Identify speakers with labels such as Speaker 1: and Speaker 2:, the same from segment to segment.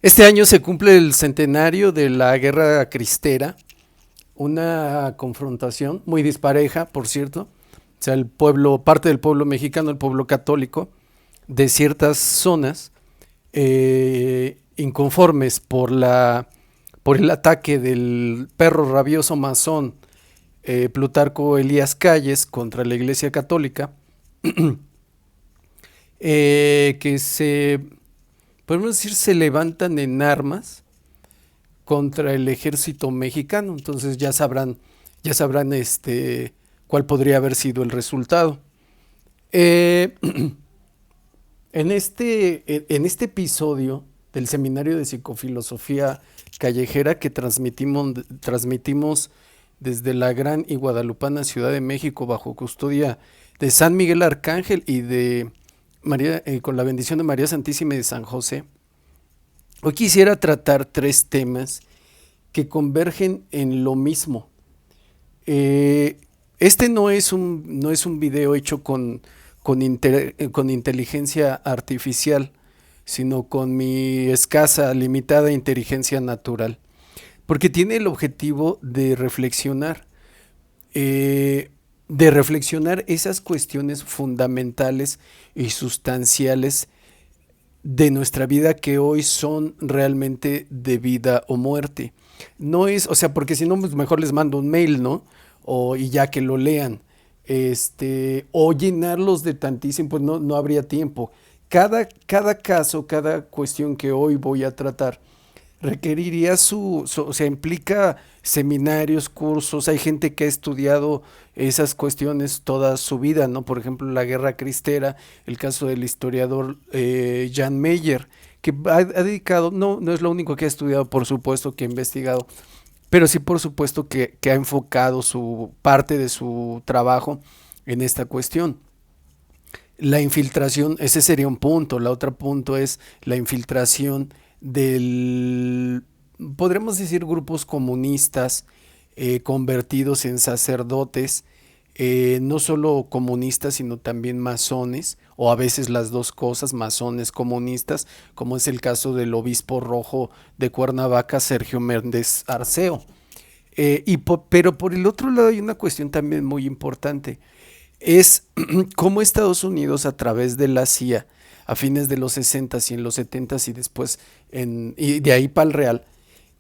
Speaker 1: Este año se cumple el centenario de la Guerra Cristera, una confrontación muy dispareja, por cierto. O sea, el pueblo, parte del pueblo mexicano, el pueblo católico, de ciertas zonas, inconformes por el ataque del perro rabioso masón Plutarco Elías Calles contra la Iglesia Católica, que podemos decir, se levantan en armas contra el ejército mexicano. Entonces ya sabrán cuál podría haber sido el resultado. Eh, en este episodio del Seminario de Psicofilosofía Callejera que transmitimos desde la gran y guadalupana Ciudad de México bajo custodia de San Miguel Arcángel y de María, con la bendición de María Santísima y de San José, hoy quisiera tratar tres temas que convergen en lo mismo. Eh, este no es un video hecho con inteligencia artificial, sino con mi escasa, limitada inteligencia natural, porque tiene el objetivo eh, de reflexionar esas cuestiones fundamentales y sustanciales de nuestra vida que hoy son realmente de vida o muerte. No es, o sea, porque si no, pues mejor les mando un mail, ¿no? Y ya que lo lean. O llenarlos de tantísimo, pues no habría tiempo. Cada caso, cada cuestión que hoy voy a tratar, requeriría o sea, implica seminarios, cursos. Hay gente que ha estudiado esas cuestiones toda su vida, ¿no? Por ejemplo, la Guerra Cristera, el caso del historiador Jan Meyer, que ha dedicado, no es lo único que ha estudiado, por supuesto, que ha investigado, pero sí, por supuesto, que ha enfocado su parte de su trabajo en esta cuestión. La infiltración, ese sería un punto. La otra punto es la infiltración del, podremos decir, grupos comunistas convertidos en sacerdotes, no solo comunistas, sino también masones, o a veces las dos cosas, masones comunistas, como es el caso del obispo rojo de Cuernavaca, Sergio Méndez Arceo. Pero por el otro lado hay una cuestión también muy importante, es cómo Estados Unidos a través de la CIA a fines de los 60 y en los 70 y después y de ahí para el Real,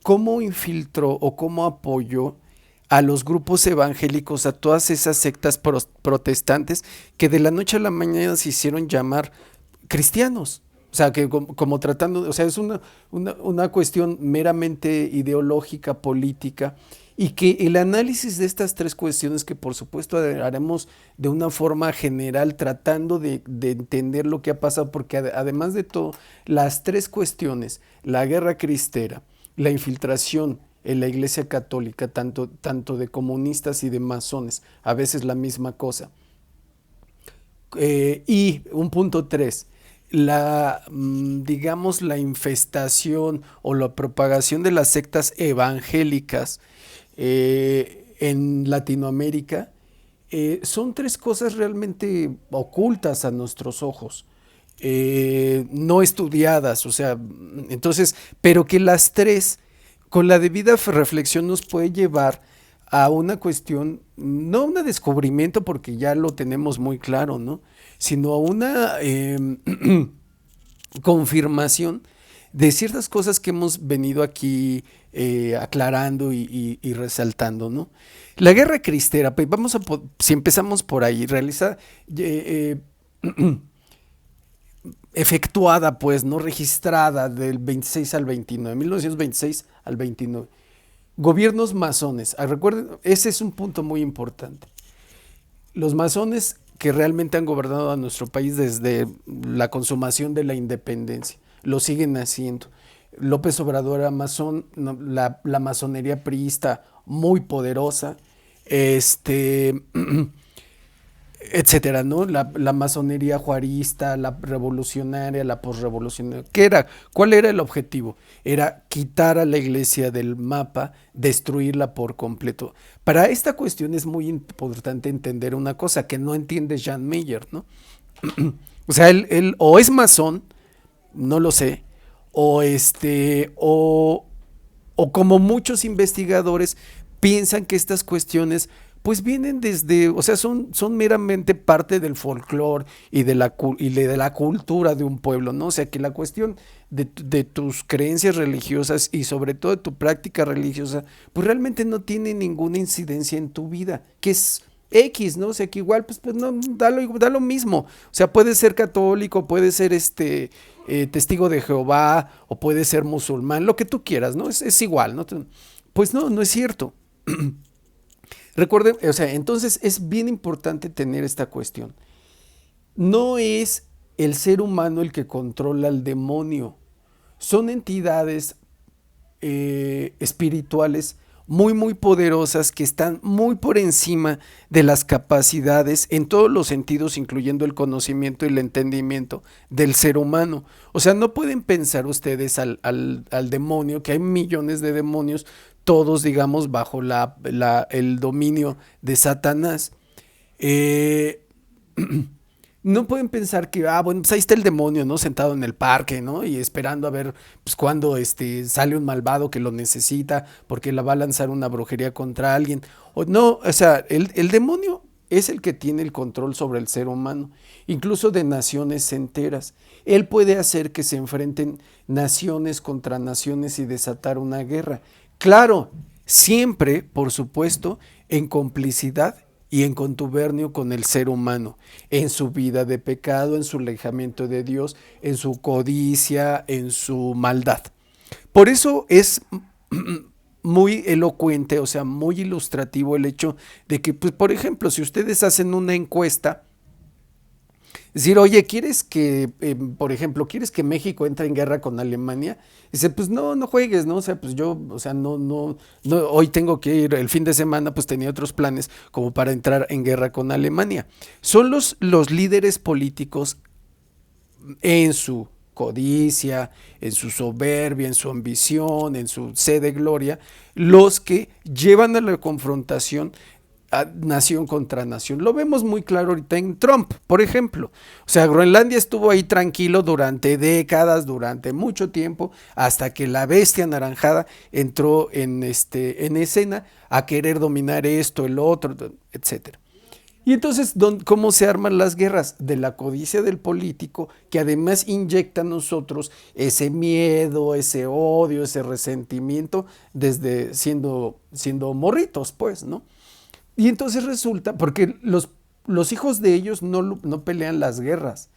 Speaker 1: cómo infiltró o cómo apoyó a los grupos evangélicos, a todas esas sectas protestantes que de la noche a la mañana se hicieron llamar cristianos. O sea, que como tratando, o sea, es una cuestión meramente ideológica, política, y que el análisis de estas tres cuestiones, que por supuesto haremos de una forma general, tratando de entender lo que ha pasado, porque además de todo, las tres cuestiones, la guerra cristera, la infiltración en la Iglesia Católica, tanto de comunistas y de masones, a veces la misma cosa, y un punto tres, digamos, la infestación o la propagación de las sectas evangélicas en Latinoamérica, son tres cosas realmente ocultas a nuestros ojos, no estudiadas, o sea, entonces, pero que las tres, con la debida reflexión, nos puede llevar a una cuestión, no un descubrimiento porque ya lo tenemos muy claro, ¿no? Sino a una confirmación de ciertas cosas que hemos venido aquí aclarando y resaltando, ¿no? La guerra cristera, pues si empezamos por ahí, efectuada, pues, no registrada del 26 al 29, 1926 al 29. Gobiernos masones, recuerden, ese es un punto muy importante. Los masones que realmente han gobernado a nuestro país desde la consumación de la independencia, lo siguen haciendo. López Obrador era masón, no, la masonería priista muy poderosa, este, etcétera, ¿no? La masonería juarista, la revolucionaria, la posrevolucionaria. ¿Qué era? ¿Cuál era el objetivo? Era quitar a la iglesia del mapa, destruirla por completo. Para esta cuestión es muy importante entender una cosa que no entiende Jan Meyer, ¿no? O sea, él o es masón, no lo sé, o o como muchos investigadores piensan que estas cuestiones pues vienen desde, o sea, son meramente parte del folclore y de la cultura de un pueblo, ¿no? O sea, que la cuestión de tus creencias religiosas y sobre todo de tu práctica religiosa, pues realmente no tiene ninguna incidencia en tu vida, que es X, ¿no? O sea, que igual, pues no, da lo mismo. O sea, puede ser católico, puede ser testigo de Jehová, o puede ser musulmán, lo que tú quieras, ¿no? Es igual, ¿no? Pues no, no es cierto. Recuerden, o sea, entonces es bien importante tener esta cuestión. No es el ser humano el que controla al demonio. Son entidades espirituales muy poderosas que están muy por encima de las capacidades en todos los sentidos, incluyendo el conocimiento y el entendimiento del ser humano. O sea, no pueden pensar ustedes al demonio, que hay millones de demonios, todos, digamos, bajo el dominio de Satanás. Eh, no pueden pensar que, bueno, pues ahí está el demonio, ¿no? Sentado en el parque, ¿no? Y esperando a ver, pues, cuando sale un malvado que lo necesita, porque la va a lanzar una brujería contra alguien. O, no, o sea, el demonio es el que tiene el control sobre el ser humano, incluso de naciones enteras. Él puede hacer que se enfrenten naciones contra naciones y desatar una guerra. Claro, siempre, por supuesto, en complicidad y en contubernio con el ser humano, en su vida de pecado, en su alejamiento de Dios, en su codicia, en su maldad. Por eso es muy elocuente, o sea, muy ilustrativo el hecho de que, pues, por ejemplo, si ustedes hacen una encuesta, decir, oye, ¿quieres que, por ejemplo, quieres que México entre en guerra con Alemania? Dice, pues no, no juegues, ¿no? O sea, pues yo, o sea, no, hoy tengo que ir, el fin de semana, pues tenía otros planes como para entrar en guerra con Alemania. Son los líderes políticos en su codicia, en su soberbia, en su ambición, en su sed de gloria, los que llevan a la confrontación a nación contra nación. Lo vemos muy claro ahorita en Trump, por ejemplo. O sea, Groenlandia estuvo ahí tranquilo durante décadas, durante mucho tiempo, hasta que la bestia anaranjada entró en escena a querer dominar esto, el otro, etcétera. Y entonces, ¿cómo se arman las guerras? De la codicia del político, que además inyecta a nosotros ese miedo, ese odio, ese resentimiento, desde siendo morritos, pues, ¿no? Y entonces resulta, porque los hijos de ellos no pelean las guerras,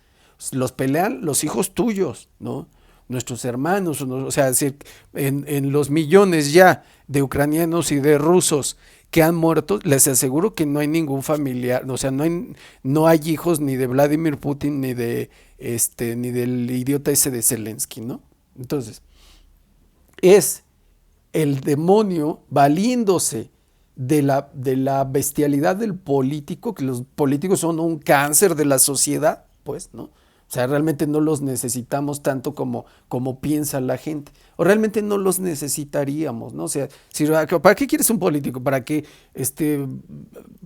Speaker 1: los pelean los hijos tuyos, ¿no? Nuestros hermanos, o sea, es decir, en los millones ya de ucranianos y de rusos que han muerto, les aseguro que no hay ningún familiar, o sea, no hay hijos ni de Vladimir Putin ni del idiota ese de Zelensky, ¿no? Entonces, es el demonio valiéndose de la bestialidad del político, que los políticos son un cáncer de la sociedad, pues, ¿no? O sea, realmente no los necesitamos tanto como piensa la gente. O realmente no los necesitaríamos, ¿no? O sea, ¿para qué quieres un político? ¿Para que,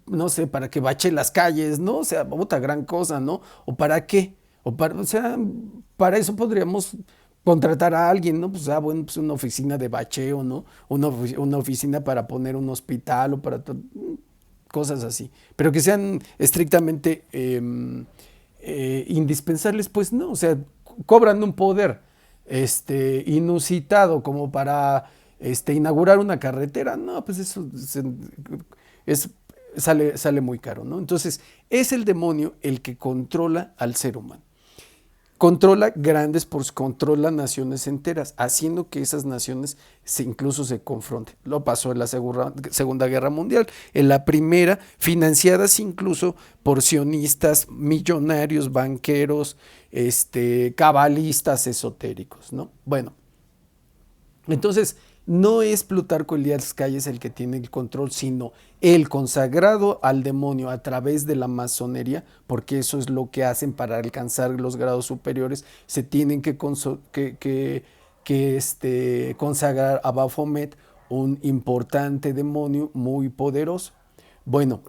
Speaker 1: no sé, para que bache las calles, ¿no? O sea, otra gran cosa, ¿no? ¿O para qué? O sea, para eso podríamos contratar a alguien, ¿no? Pues, bueno, pues una oficina de bacheo, ¿no? Una oficina para poner un hospital o para cosas así. Pero que sean estrictamente indispensables, pues no. O sea, cobran un poder inusitado como para inaugurar una carretera. No, pues eso es, sale muy caro, ¿no? Entonces, es el demonio el que controla al ser humano. Controla grandes, controla naciones enteras, haciendo que esas naciones incluso se confronten. Lo pasó en la Segunda Guerra Mundial, en la primera, financiadas incluso por sionistas, millonarios, banqueros, cabalistas esotéricos, ¿no? Bueno, entonces, no es Plutarco Elías Calles el que tiene el control, sino el consagrado al demonio a través de la masonería, porque eso es lo que hacen para alcanzar los grados superiores. Se tienen que consagrar a Baphomet, un importante demonio muy poderoso. Bueno,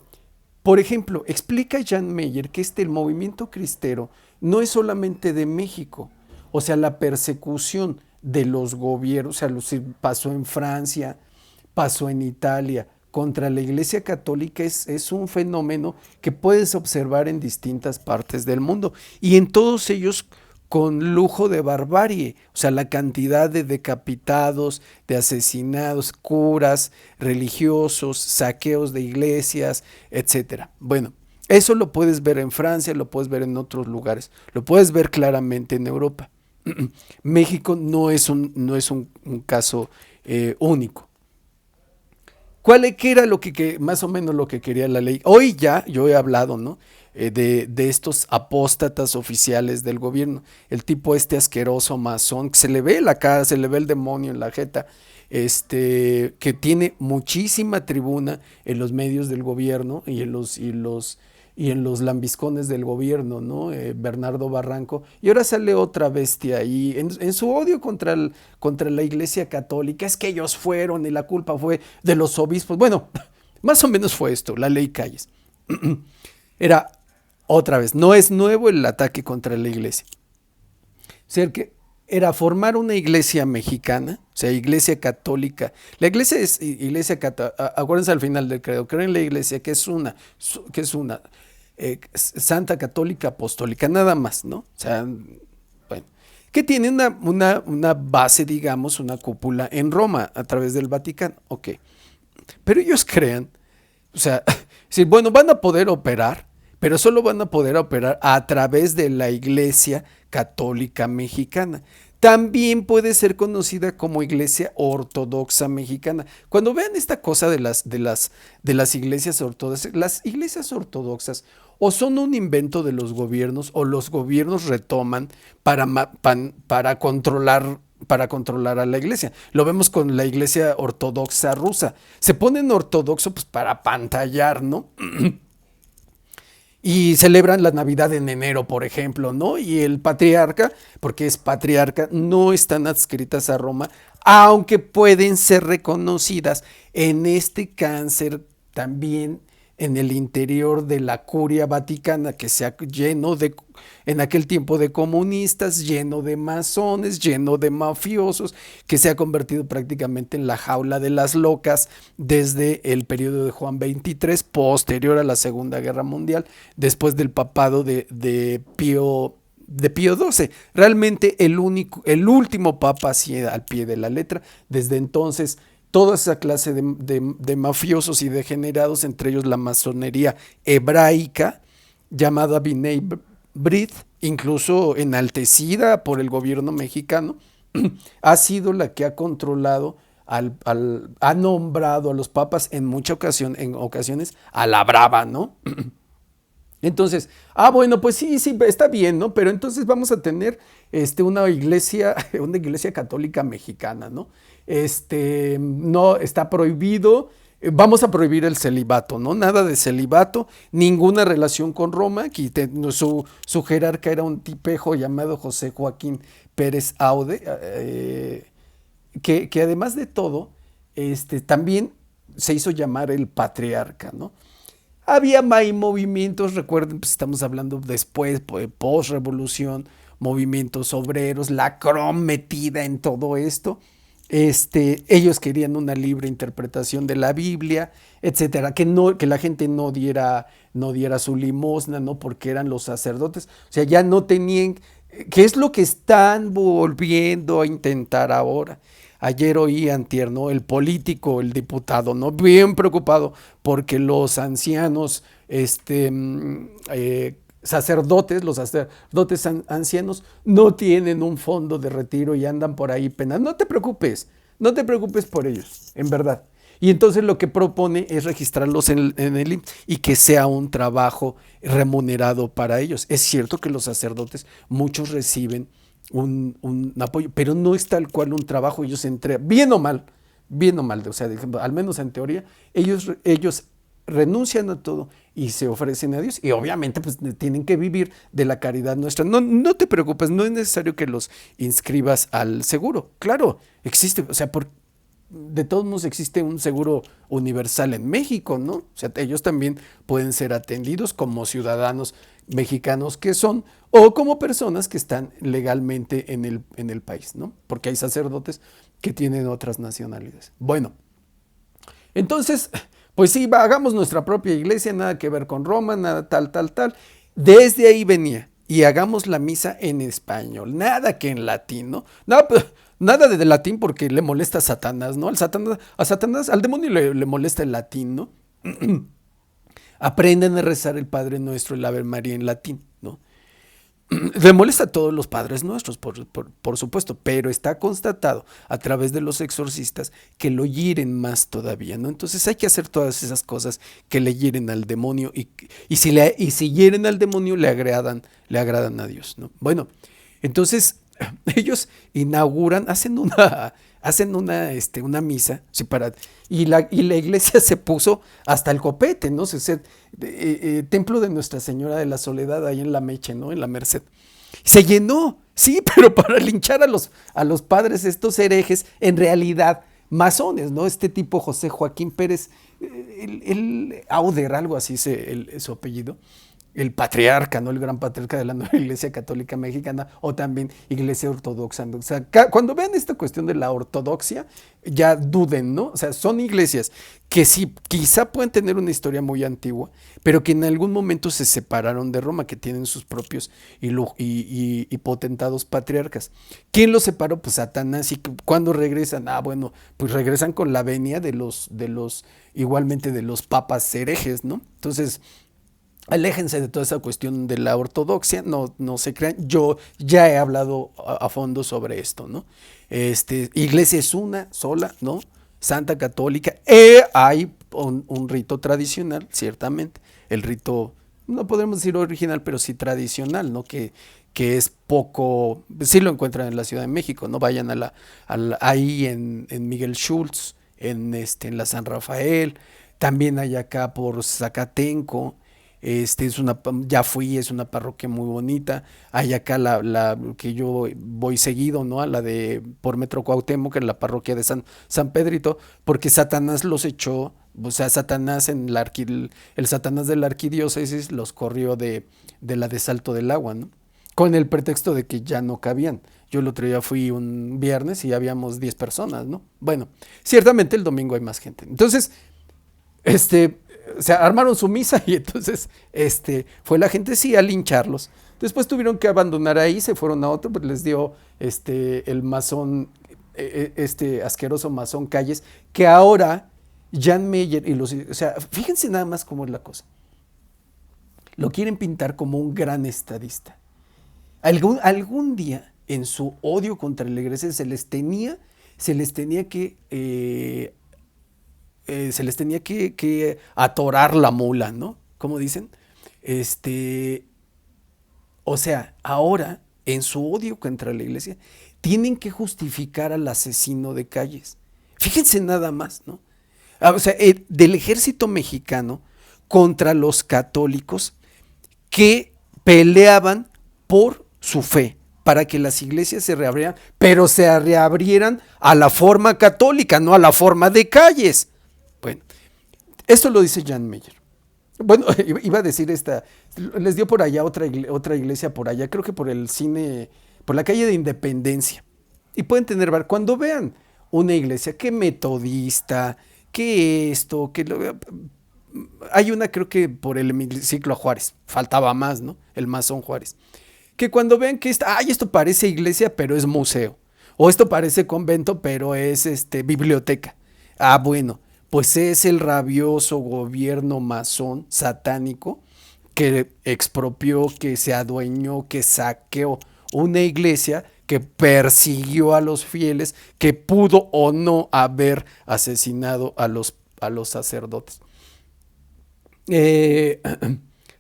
Speaker 1: por ejemplo, explica Jan Meyer que el movimiento cristero no es solamente de México, o sea, la persecución de los gobiernos, o sea, pasó en Francia, pasó en Italia, contra la Iglesia Católica es un fenómeno que puedes observar en distintas partes del mundo y en todos ellos con lujo de barbarie, o sea, la cantidad de decapitados, de asesinados, curas, religiosos, saqueos de iglesias, etcétera. Bueno, eso lo puedes ver en Francia, lo puedes ver en otros lugares, lo puedes ver claramente en Europa. México no es un caso único. ¿Qué era más o menos lo que quería la ley? Hoy ya, yo he hablado, ¿no? De estos apóstatas oficiales del gobierno, el tipo este asqueroso masón, que se le ve la cara, se le ve el demonio en la jeta, que tiene muchísima tribuna en los medios del gobierno y en los lambiscones del gobierno, ¿no? Bernardo Barranco. Y ahora sale otra bestia ahí en su odio contra la Iglesia Católica. Es que ellos fueron y la culpa fue de los obispos. Bueno, más o menos fue esto, la ley Calles. Era otra vez, no es nuevo el ataque contra la iglesia. O sea, que era formar una iglesia mexicana, o sea, iglesia católica. La iglesia es iglesia católica, acuérdense al final del credo, creen en la iglesia que es una santa católica apostólica, nada más, ¿no? O sea, bueno, que tiene una base, digamos, una cúpula en Roma a través del Vaticano, ok. Pero ellos crean, o sea, sí, bueno, van a poder operar, pero solo van a poder operar a través de la Iglesia Católica Mexicana. También puede ser conocida como Iglesia Ortodoxa Mexicana. Cuando vean esta cosa de las iglesias ortodoxas, las iglesias ortodoxas o son un invento de los gobiernos o los gobiernos retoman para controlar a la iglesia. Lo vemos con la iglesia ortodoxa rusa. Se ponen ortodoxo pues para pantallar, ¿no? Y celebran la Navidad en enero, por ejemplo, ¿no? Y el patriarca, porque es patriarca, no están adscritas a Roma, aunque pueden ser reconocidas en este cáncer también en el interior de la curia vaticana, que se ha lleno en aquel tiempo de comunistas, lleno de masones, lleno de mafiosos, que se ha convertido prácticamente en la jaula de las locas desde el periodo de Juan XXIII, posterior a la Segunda Guerra Mundial, después del papado de Pío XII, realmente el último papa así al pie de la letra. Desde entonces toda esa clase de mafiosos y degenerados, entre ellos la masonería hebraica, llamada B'nai B'rith, incluso enaltecida por el gobierno mexicano, ha sido la que ha controlado, ha nombrado a los papas en ocasiones a la brava, ¿no? Entonces, bueno, pues sí, sí, está bien, ¿no? Pero entonces vamos a tener una iglesia, una iglesia católica mexicana, ¿no? No está prohibido, vamos a prohibir el celibato, ¿no? Nada de celibato, ninguna relación con Roma. Aquí su jerarca era un tipejo llamado José Joaquín Pérez Aude, que además de todo, también se hizo llamar el patriarca, ¿no? Había movimientos, recuerden, pues estamos hablando después, post-revolución, movimientos obreros, la CROM metida en todo esto. Ellos querían una libre interpretación de la Biblia, etcétera, que la gente no diera su limosna, ¿no? Porque eran los sacerdotes. O sea, ya no tenían, ¿qué es lo que están volviendo a intentar ahora? Ayer oí antier, ¿no? El político, el diputado, ¿no? Bien preocupado porque los ancianos, los sacerdotes ancianos no tienen un fondo de retiro y andan por ahí penando. No te preocupes por ellos, en verdad. Y entonces lo que propone es registrarlos en el IMSS y que sea un trabajo remunerado para ellos. Es cierto que los sacerdotes, muchos reciben un apoyo, pero no es tal cual un trabajo. Ellos entregan, bien o mal, o sea, al menos en teoría, ellos renuncian a todo y se ofrecen a Dios y obviamente pues tienen que vivir de la caridad nuestra. No te preocupes, no es necesario que los inscribas al seguro. Claro, existe, o sea, de todos modos existe un seguro universal en México, ¿no? O sea, ellos también pueden ser atendidos como ciudadanos mexicanos que son, o como personas que están legalmente en el país, ¿no? Porque hay sacerdotes que tienen otras nacionalidades. Bueno, entonces, pues sí, hagamos nuestra propia iglesia, nada que ver con Roma, nada tal, tal, tal. Desde ahí venía. Y hagamos la misa en español, nada que en latín, ¿no? Nada, nada de latín porque le molesta a Satanás, ¿no? Al demonio le molesta el latín, ¿no? Aprenden a rezar el Padre Nuestro y el Ave María en latín, ¿no? Le molesta a todos los padres nuestros, por supuesto, pero está constatado a través de los exorcistas que lo hieren más todavía, ¿no? Entonces hay que hacer todas esas cosas que le hieren al demonio y si hieren al demonio le agradan a Dios, ¿no? Bueno, entonces ellos inauguran, hacen una misa, sí, y la iglesia se puso hasta el copete, ¿no? Templo de Nuestra Señora de la Soledad, ahí en la Meche, ¿no? En la Merced. Se llenó, sí, pero para linchar a los padres, estos herejes, en realidad masones, ¿no? Este tipo José Joaquín Pérez, el Auder, algo así su apellido, el patriarca, ¿no? El gran patriarca de la nueva Iglesia Católica Mexicana, o también Iglesia Ortodoxa, ¿no? O sea, cuando vean esta cuestión de la ortodoxia, ya duden, ¿no? O sea, son iglesias que sí, quizá pueden tener una historia muy antigua, pero que en algún momento se separaron de Roma, que tienen sus propios y potentados patriarcas. ¿Quién los separó? Pues Satanás. ¿Y cuándo regresan? Bueno, pues regresan con la venia igualmente de los papas herejes, ¿no? Entonces, aléjense de toda esa cuestión de la ortodoxia, no se crean. Yo ya he hablado a fondo sobre esto, ¿no? Iglesia es una sola, ¿no? Santa Católica. Hay un rito tradicional, ciertamente. El rito, no podemos decir original, pero sí tradicional, ¿no? Que es poco, sí lo encuentran en la Ciudad de México, ¿no? Vayan ahí en Miguel Schultz, en la San Rafael, también hay acá por Zacatenco. Es una parroquia muy bonita. Hay acá la que yo voy seguido, ¿no? A la de por Metro Cuauhtémoc, que es la parroquia de San Pedrito, porque Satanás los echó, o sea, el Satanás de la arquidiócesis los corrió de la de Salto del Agua, ¿no? Con el pretexto de que ya no cabían. Yo el otro día fui un viernes y habíamos 10 personas, ¿no? Bueno, ciertamente el domingo hay más gente. Entonces, se armaron su misa y entonces fue la gente sí a lincharlos. Después tuvieron que abandonar ahí, se fueron a otro, pues les dio el masón, este asqueroso masón Calles, que ahora Jan Meyer o sea, fíjense nada más cómo es la cosa. Lo quieren pintar como un gran estadista. Algún día en su odio contra la iglesia se les tenía que atorar la mula, ¿no? Como dicen. Este, o sea, ahora, en su odio contra la iglesia, tienen que justificar al asesino de Calles. Fíjense nada más, ¿no? O sea, del ejército mexicano contra los católicos que peleaban por su fe, para que las iglesias se reabrieran, pero se reabrieran a la forma católica, no a la forma de Calles. Bueno, esto lo dice Jan Meyer. Bueno, iba a decir les dio por allá otra iglesia por allá, creo que por el cine, por la calle de Independencia. Y pueden tener, cuando vean una iglesia, que metodista, que esto, hay una creo que por el hemiciclo a Juárez, faltaba más, ¿no? El masón Juárez. Que cuando vean que esto parece iglesia, pero es museo. O esto parece convento, pero es biblioteca. Bueno, pues es el rabioso gobierno masón satánico que expropió, que se adueñó, que saqueó una iglesia, que persiguió a los fieles, que pudo o no haber asesinado a los sacerdotes. Eh,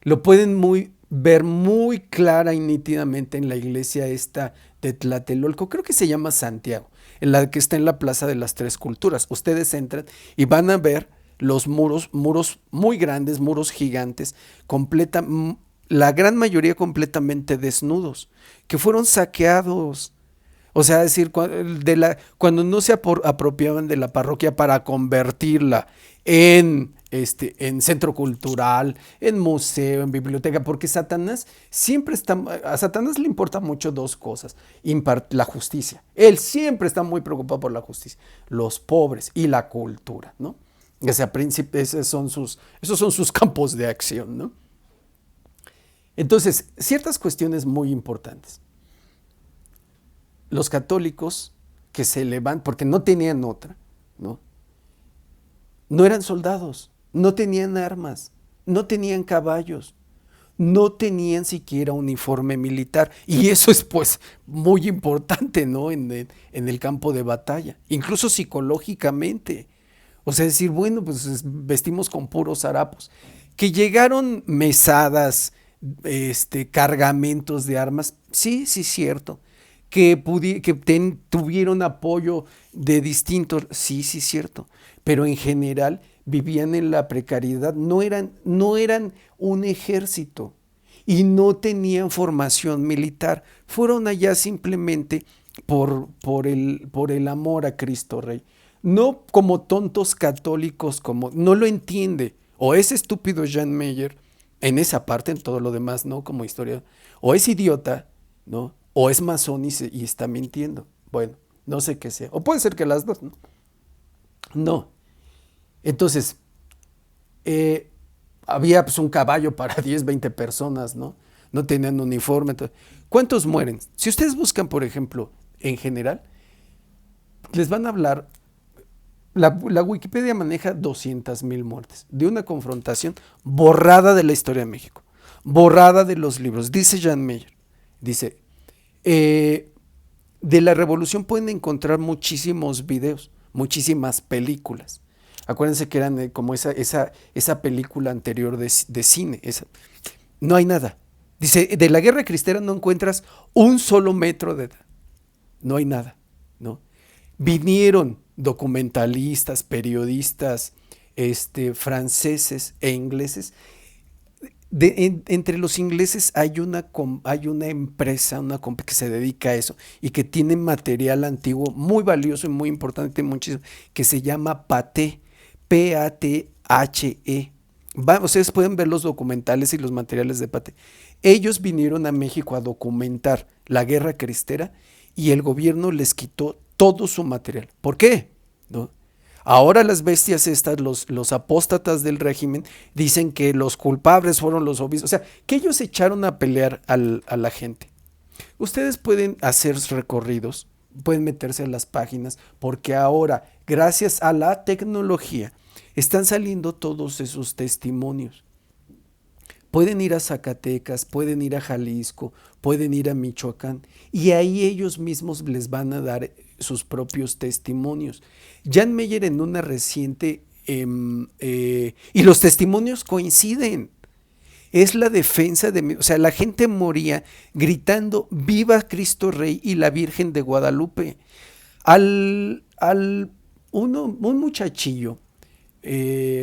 Speaker 1: lo pueden ver muy clara y nítidamente en la iglesia esta de Tlatelolco, creo que se llama Santiago, en la que está en la Plaza de las Tres Culturas. Ustedes entran y van a ver los muros muy grandes, muros gigantes, la gran mayoría completamente desnudos, que fueron saqueados. O sea, es decir, cuando no se apropiaban de la parroquia para convertirla en en centro cultural, en museo, en biblioteca, porque Satanás siempre está, a Satanás le importa mucho dos cosas, la justicia. Él siempre está muy preocupado por la justicia, los pobres y la cultura, ¿no? O sea, esos son sus campos de acción, ¿no? Entonces, ciertas cuestiones muy importantes. Los católicos que se levantan, porque no tenían otra, ¿no? No eran soldados, no tenían armas, no tenían caballos, no tenían siquiera uniforme militar. Y eso es pues muy importante, ¿no? En el campo de batalla, incluso psicológicamente. O sea, decir, bueno, pues vestimos con puros harapos. Que llegaron mesadas, cargamentos de armas, sí, sí, cierto. Que tuvieron apoyo de distintos, sí, sí, cierto. Pero en general vivían en la precariedad, no eran un ejército y no tenían formación militar. Fueron allá simplemente por el amor a Cristo Rey. No como tontos católicos, como no lo entiende. O es estúpido Jan Meyer en esa parte, en todo lo demás, ¿no? Como historia. O es idiota, ¿no? O es masón y está mintiendo. Bueno, no sé qué sea. O puede ser que las dos, ¿no? No. Entonces, había pues un caballo para 10 20 personas, ¿no? No tenían uniforme. ¿Cuántos mueren? Si ustedes buscan, por ejemplo, en general, les van a hablar, la Wikipedia maneja 200,000 muertes de una confrontación borrada de la historia de México, borrada de los libros. Dice Jan Meyer, dice, de la revolución pueden encontrar muchísimos videos, muchísimas películas. Acuérdense que eran como esa película anterior de cine. No hay nada. Dice, de la guerra cristera no encuentras un solo metro de edad. No hay nada, ¿no? Vinieron documentalistas, periodistas, franceses e ingleses. Entre los ingleses hay una empresa, que se dedica a eso y que tiene material antiguo muy valioso y muy importante, muchísimo, que se llama Pathé, P-A-T-H-E. Ustedes pueden ver los documentales y los materiales de Pathé. Ellos vinieron a México a documentar la guerra cristera y el gobierno les quitó todo su material. ¿Por qué? ¿No? Ahora las bestias estas, los apóstatas del régimen, dicen que los culpables fueron los obispos. O sea, que ellos echaron a pelear a la gente. Ustedes pueden hacer recorridos, pueden meterse en las páginas, porque ahora, gracias a la tecnología, están saliendo todos esos testimonios. Pueden ir a Zacatecas, pueden ir a Jalisco, pueden ir a Michoacán y ahí ellos mismos les van a dar sus propios testimonios. Jan Meyer en una reciente, y los testimonios coinciden, es la defensa o sea, la gente moría gritando viva Cristo Rey y la Virgen de Guadalupe. Un muchachillo,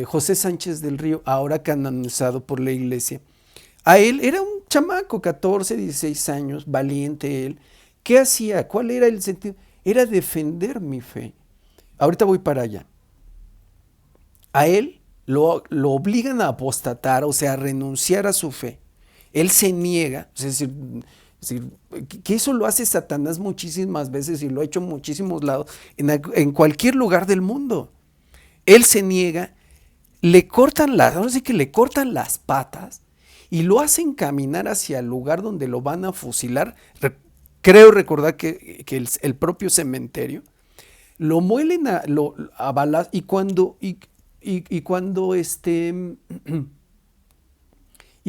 Speaker 1: José Sánchez del Río, ahora canonizado por la iglesia, a él era un chamaco, 14, 16 años, valiente él. ¿Qué hacía? ¿Cuál era el sentido? Era defender mi fe. Ahorita voy para allá. A él lo obligan a apostatar, o sea, a renunciar a su fe. Él se niega, es decir, que eso lo hace Satanás muchísimas veces y lo ha hecho en muchísimos lados, en cualquier lugar del mundo. Él se niega, ahora sí que le cortan las patas y lo hacen caminar hacia el lugar donde lo van a fusilar. Creo recordar que el propio cementerio, lo muelen a balas y cuando y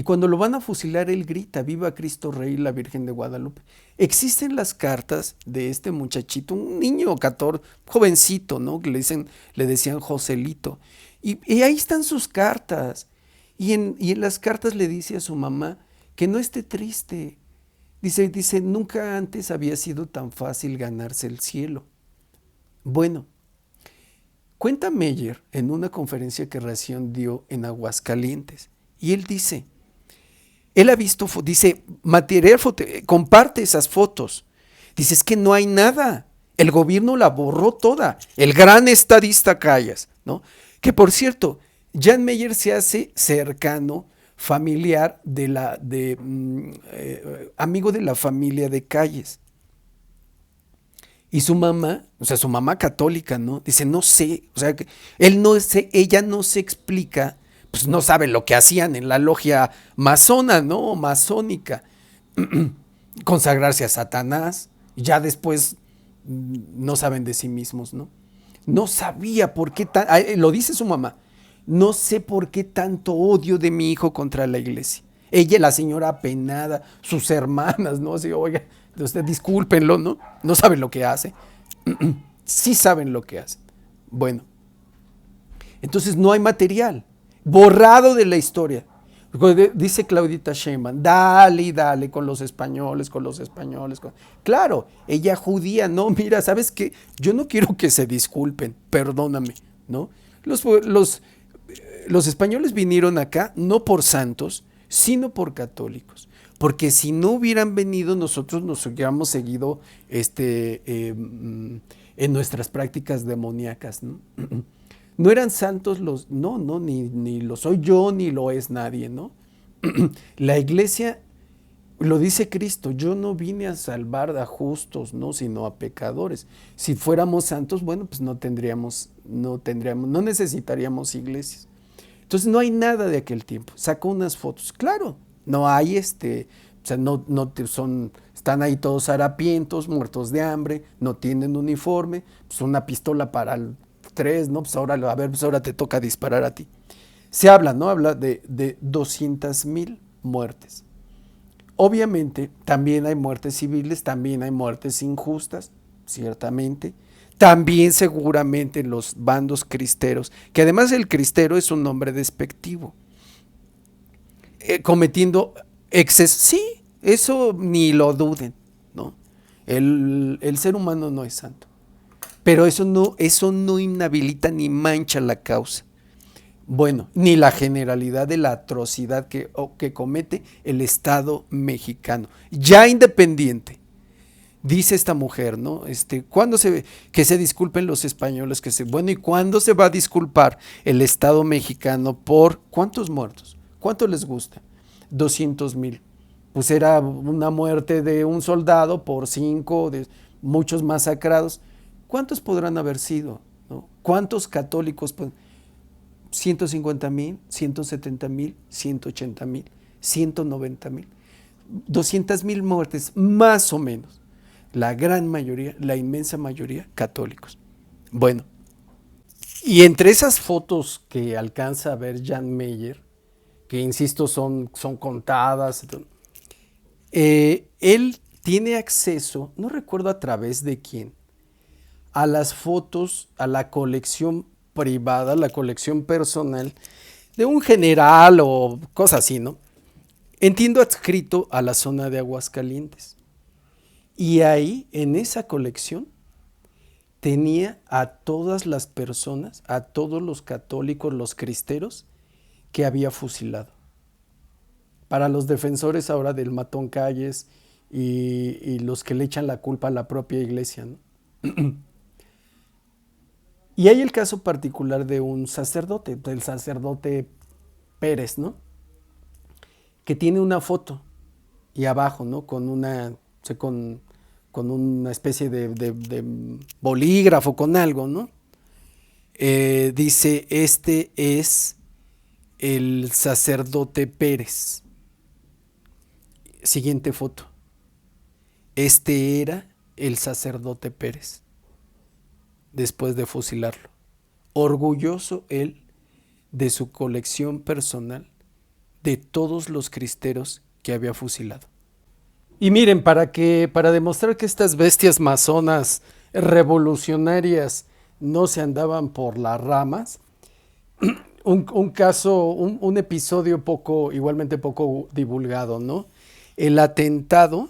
Speaker 1: cuando lo van a fusilar, él grita, viva Cristo Rey y la Virgen de Guadalupe. Existen las cartas de este muchachito, un niño 14, jovencito, ¿no? Que le decían Joselito. Y ahí están sus cartas. Y en las cartas le dice a su mamá que no esté triste. Dice, nunca antes había sido tan fácil ganarse el cielo. Bueno, cuenta Meyer en una conferencia que recién dio en Aguascalientes. Y él dice, él ha visto, dice, comparte esas fotos. Dice, es que no hay nada. El gobierno la borró toda. El gran estadista Callas, ¿no? Que por cierto, Jan Meyer se hace cercano, familiar amigo de la familia de Calles. Y su mamá, o sea, su mamá católica, ¿no? Dice, no sé, o sea, que ella no se explica, pues no sabe lo que hacían en la logia masona, ¿no? Masónica, consagrarse a Satanás, ya después no saben de sí mismos, ¿no? No sabía por qué lo dice su mamá, no sé por qué tanto odio de mi hijo contra la iglesia. Ella, la señora apenada, sus hermanas, ¿no? Así, oiga, usted discúlpenlo, ¿no? No saben lo que hace. Sí saben lo que hacen. Bueno, entonces no hay material, borrado de la historia. Dice Claudita Sheinbaum, dale y dale con los españoles, con los españoles. Claro, ella judía, no, mira, ¿sabes qué? Yo no quiero que se disculpen, perdóname, ¿no? Los españoles vinieron acá no por santos, sino por católicos. Porque si no hubieran venido, nosotros nos hubiéramos seguido en nuestras prácticas demoníacas, ¿no? No eran santos no, ni lo soy yo, ni lo es nadie, ¿no? La iglesia, lo dice Cristo, yo no vine a salvar a justos, ¿no? Sino a pecadores. Si fuéramos santos, bueno, pues no necesitaríamos iglesias. Entonces no hay nada de aquel tiempo. Sacó unas fotos, claro, no hay o sea, están ahí todos harapientos, muertos de hambre, no tienen uniforme, pues una pistola para el 3, ¿no? Pues ahora, a ver, pues ahora te toca disparar a ti. Se habla, ¿no? Habla de 200,000 muertes. Obviamente, también hay muertes civiles, también hay muertes injustas, ciertamente. También seguramente los bandos cristeros, que además el cristero es un nombre despectivo, cometiendo excesos. Sí, eso ni lo duden, ¿no? El ser humano no es santo, pero eso no inhabilita ni mancha la causa. Bueno, ni la generalidad de la atrocidad que comete el Estado mexicano, ya independiente. Dice esta mujer, ¿no? Que se disculpen los españoles, bueno, ¿y cuándo se va a disculpar el Estado mexicano por cuántos muertos? ¿Cuánto les gusta? 200,000. Pues era una muerte de un soldado por 5, de muchos masacrados. ¿Cuántos podrán haber sido? ¿No? ¿Cuántos católicos? 150,000, 170,000, 180,000, 190,000, 200,000 muertes, más o menos. La gran mayoría, la inmensa mayoría, católicos. Bueno, y entre esas fotos que alcanza a ver Jan Meyer, que insisto son contadas, él tiene acceso, no recuerdo a través de quién, a las fotos, a la colección privada, la colección personal de un general o cosas así, ¿no? Entiendo adscrito a la zona de Aguascalientes. Y ahí, en esa colección, tenía a todas las personas, a todos los católicos, los cristeros, que había fusilado. Para los defensores ahora del matón Calles y los que le echan la culpa a la propia iglesia, ¿no? Y hay el caso particular de un sacerdote, del sacerdote Pérez, ¿no? Que tiene una foto y abajo, ¿no? Con una especie de bolígrafo, con algo, ¿no? Dice, este es el sacerdote Pérez. Siguiente foto. Este era el sacerdote Pérez, después de fusilarlo. Orgulloso él de su colección personal de todos los cristeros que había fusilado. Y miren, para demostrar que estas bestias masonas revolucionarias no se andaban por las ramas, un episodio igualmente poco divulgado, ¿no? El atentado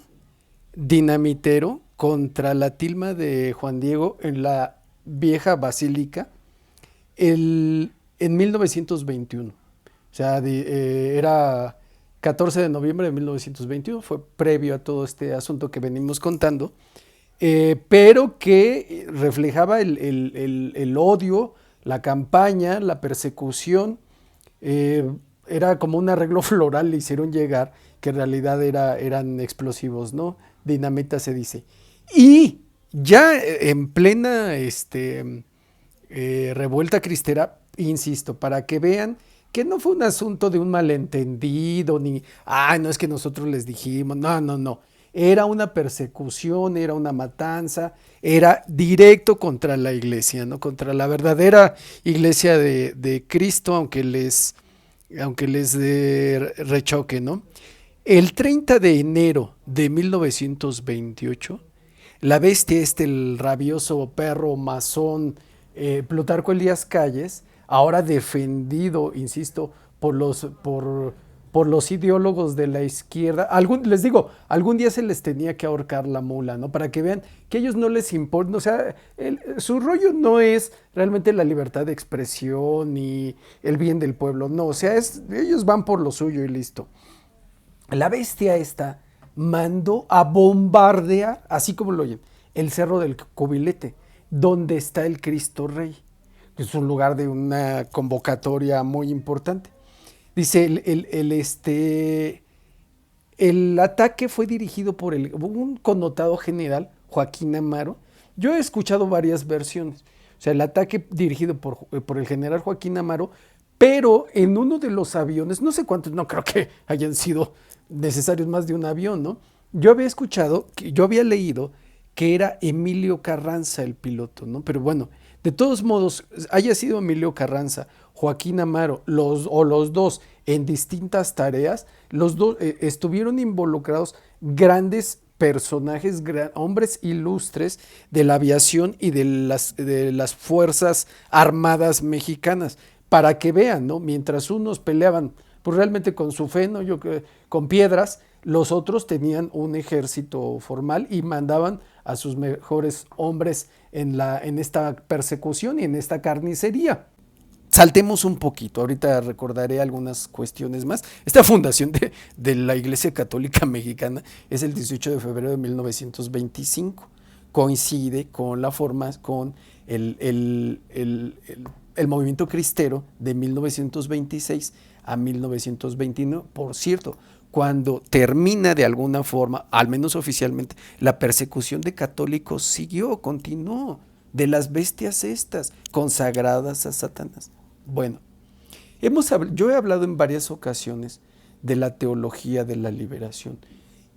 Speaker 1: dinamitero contra la tilma de Juan Diego en la vieja basílica en 1921. O sea, era 14 de noviembre de 1921, fue previo a todo este asunto que venimos contando, pero que reflejaba el odio, la campaña, la persecución eh, era como un arreglo floral, le hicieron llegar, que en realidad eran explosivos, ¿no? Dinamita se dice. Y ya en plena revuelta cristera, insisto, para que vean que no fue un asunto de un malentendido, ni, no es que nosotros les dijimos, no, no, no. Era una persecución, era una matanza, era directo contra la iglesia, ¿no? Contra la verdadera iglesia de Cristo, aunque les dé rechoque, ¿no? El 30 de enero de 1928, la bestia el rabioso perro masón Plutarco Elías Calles, ahora defendido, insisto, por los ideólogos de la izquierda. Les digo, algún día se les tenía que ahorcar la mula, ¿no? Para que vean que a ellos no les importa, o sea, su rollo no es realmente la libertad de expresión ni el bien del pueblo, no, o sea, ellos van por lo suyo y listo. La bestia esta mandó a bombardear, así como lo oyen, el Cerro del Cubilete, donde está el Cristo Rey, que es un lugar de una convocatoria muy importante. Dice, el ataque fue dirigido por un connotado general, Joaquín Amaro. Yo he escuchado varias versiones. O sea, el ataque dirigido por el general Joaquín Amaro, pero en uno de los aviones, no sé cuántos, no creo que hayan sido necesarios más de un avión, ¿no? Yo había leído que era Emilio Carranza el piloto, ¿no? Pero bueno, de todos modos, haya sido Emilio Carranza, Joaquín Amaro, los dos en distintas tareas, los dos estuvieron involucrados grandes personajes, hombres ilustres de la aviación y de las Fuerzas Armadas Mexicanas, para que vean, ¿no? Mientras unos peleaban, pues realmente con su fe, ¿no? Con piedras, los otros tenían un ejército formal y mandaban a sus mejores hombres en esta persecución y en esta carnicería. Saltemos un poquito, ahorita recordaré algunas cuestiones más. Esta fundación de la Iglesia Católica Mexicana es el 18 de febrero de 1925. Coincide con con el movimiento cristero de 1926 a 1929. Por cierto, cuando termina de alguna forma, al menos oficialmente, la persecución de católicos continuó, de las bestias estas, consagradas a Satanás. Bueno, yo he hablado en varias ocasiones de la teología de la liberación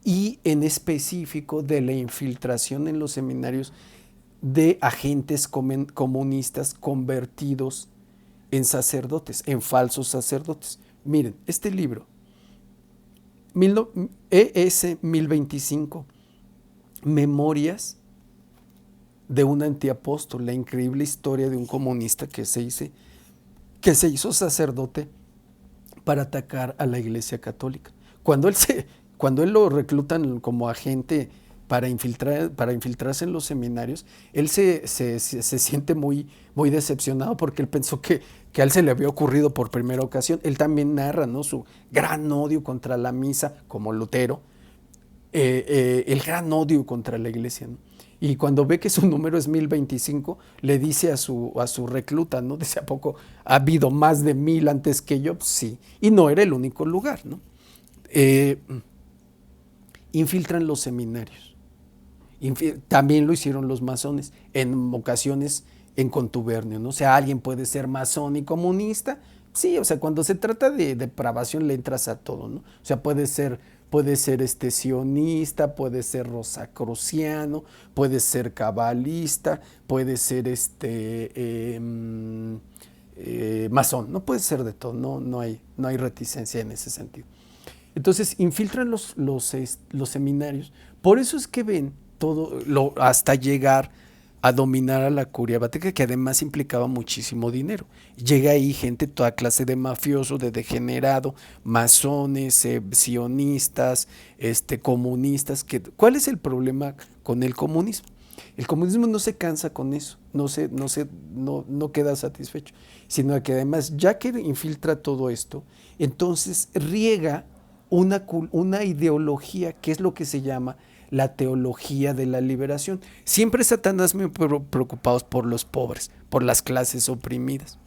Speaker 1: y en específico de la infiltración en los seminarios de agentes comunistas convertidos en sacerdotes, en falsos sacerdotes. Miren, este libro, ES 1025, Memorias de un antiapóstol, la increíble historia de un comunista que se hizo sacerdote para atacar a la Iglesia Católica. Cuando él lo reclutan como agente para infiltrarse en los seminarios, él se siente muy, muy decepcionado porque él pensó que a él se le había ocurrido por primera ocasión. Él también narra, ¿no?, su gran odio contra la misa, como Lutero, el gran odio contra la iglesia, ¿no? Y cuando ve que su número es 1025, le dice a su recluta, ¿no? Dice, ¿a poco ha habido más de 1000 antes que yo? Pues sí, y no era el único lugar, ¿no? Eh, Infiltran los seminarios. También lo hicieron los masones, en ocasiones en contubernio, ¿no? O sea, alguien puede ser masón y comunista, sí, o sea, cuando se trata de depravación le entras a todo, ¿no? O sea, puede ser sionista, puede ser rosacruciano, puede ser cabalista, puede ser masón, no puede ser de todo, no hay reticencia en ese sentido. Entonces infiltran los seminarios. Por eso es que ven todo, hasta llegar a dominar a la curia vaticana, que además implicaba muchísimo dinero. Llega ahí gente, toda clase de mafioso, de degenerado, masones, sionistas, comunistas. ¿Cuál es el problema con el comunismo? El comunismo no se cansa con eso, no queda satisfecho, sino que además, ya que infiltra todo esto, entonces riega una ideología que es lo que se llama la teología de la liberación. Siempre Satanás me preocupados por los pobres, por las clases oprimidas.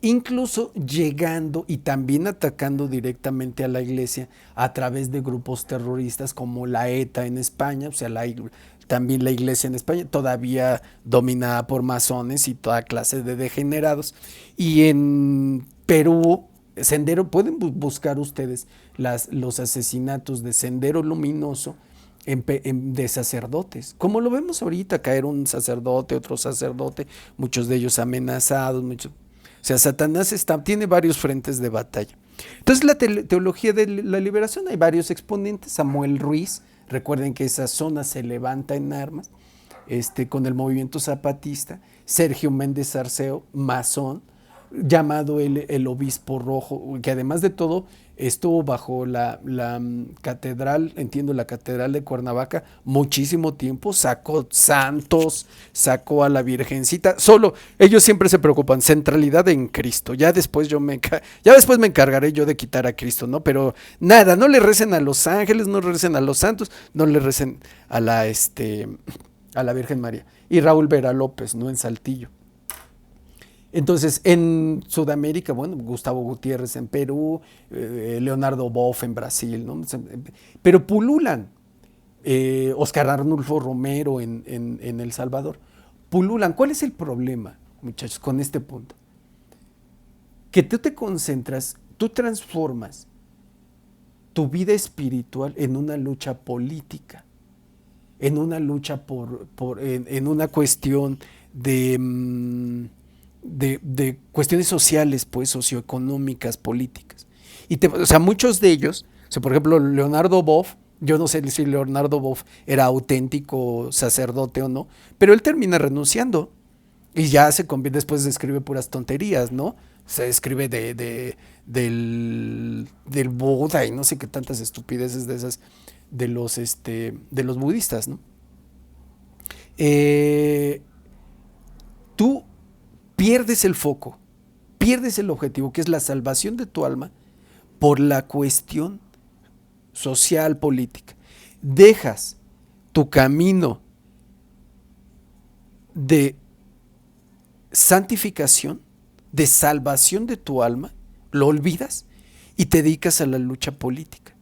Speaker 1: incluso llegando y también atacando directamente a la iglesia a través de grupos terroristas como la ETA en España, o sea, también la iglesia en España, todavía dominada por masones y toda clase de degenerados. Y en Perú, Sendero, pueden buscar ustedes los asesinatos de Sendero Luminoso de sacerdotes, como lo vemos ahorita, caer un sacerdote, otro sacerdote, muchos de ellos amenazados, muchos. O sea, Satanás tiene varios frentes de batalla. Entonces, la teología de la liberación, hay varios exponentes. Samuel Ruiz, recuerden que esa zona se levanta en armas, con el movimiento zapatista. Sergio Méndez Arceo, masón, llamado el obispo rojo, que además de todo estuvo bajo la catedral, entiendo, la catedral de Cuernavaca muchísimo tiempo, sacó santos, sacó a la Virgencita. Solo ellos siempre se preocupan, centralidad en Cristo. Ya después ya después me encargaré yo de quitar a Cristo, ¿no? Pero nada, no le recen a los ángeles, no le recen a los santos, no le recen a la Virgen María. Y Raúl Vera López, ¿no? En Saltillo. Entonces, en Sudamérica, bueno, Gustavo Gutiérrez en Perú, Leonardo Boff en Brasil, ¿no? Pero pululan. Oscar Arnulfo Romero en El Salvador. Pululan. ¿Cuál es el problema, muchachos, con este punto? Que tú te concentras, tú transformas tu vida espiritual en una lucha política, en una lucha en una cuestión de cuestiones sociales, pues, socioeconómicas, políticas. O sea, muchos de ellos, o sea, por ejemplo, Leonardo Boff, yo no sé si Leonardo Boff era auténtico sacerdote o no, pero él termina renunciando y ya se convierte, después escribe puras tonterías, ¿no? Se escribe del Buda y no sé qué tantas estupideces de esas de los budistas, ¿no? Tú pierdes el foco, pierdes el objetivo, que es la salvación de tu alma, por la cuestión social, política. Dejas tu camino de santificación, de salvación de tu alma, lo olvidas y te dedicas a la lucha política.